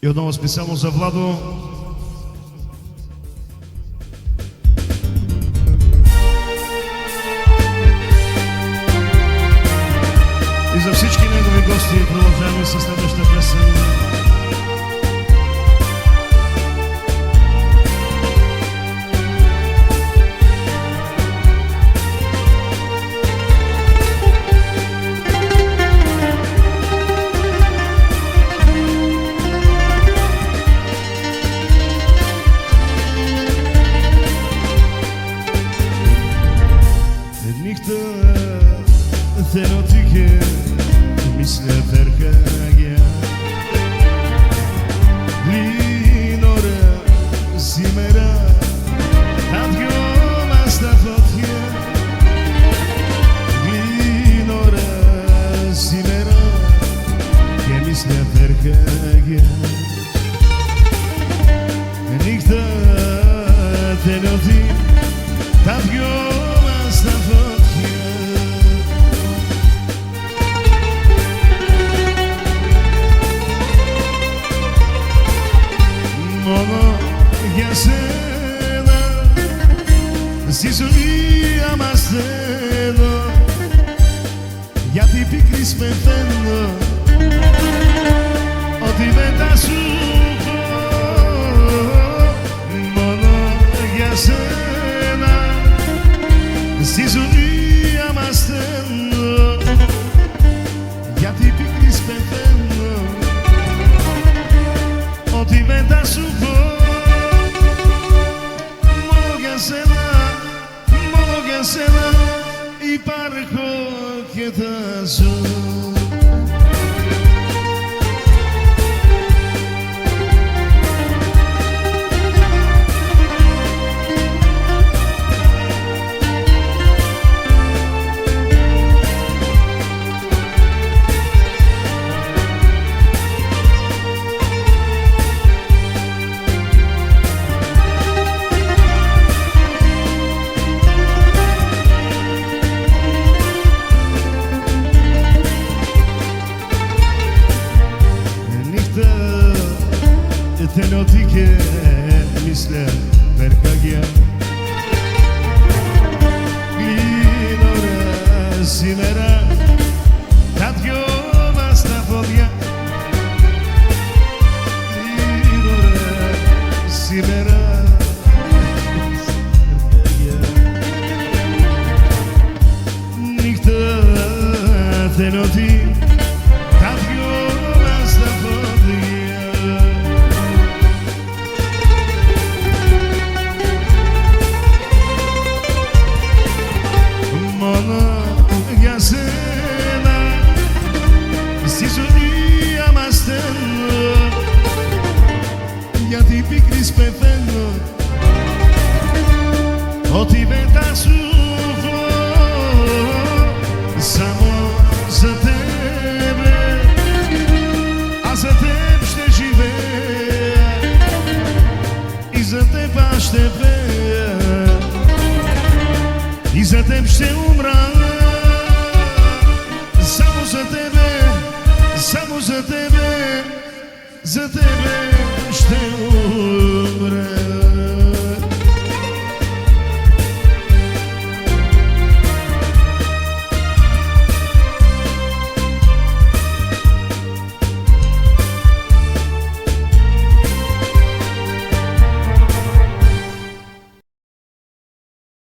И отново специално за Владо. И за всички негови гости продължаваме със следващата песен. Θεροτήκε μισλε φερχάγια Λίγη ώρα σήμερα τα δυο μας στα φωτιά Λίγη ώρα σήμερα και μισλε φερχάγια Νύχτα θεροτήκε τα δυο μας στα φωτιά Μόνο για σένα στη ζωή είμαστε εδώ γιατί πικρής πεθαίνω ότι μετά σου πω μόνο για σένα στη ζωή είμαστε εδώ γιατί πικρής πεθαίνω ότι μετά σου πω μόνο για σένα υπάρχω και θα ζω Θελωτήκε μισλε περκάγια Λίγη ώρα σήμερα τα δυο μας τα πόδια Λίγη ώρα σήμερα νύχτα θελωτή τα δυο μας τα πόδια για σένα στη ζωή είμαστε εδώ γιατί πικρής πεθαίνω ότι μετά σου πω само за тебе а за теб ще живея и за теб аз ще пея и за теб ще умра само за тебе ще умра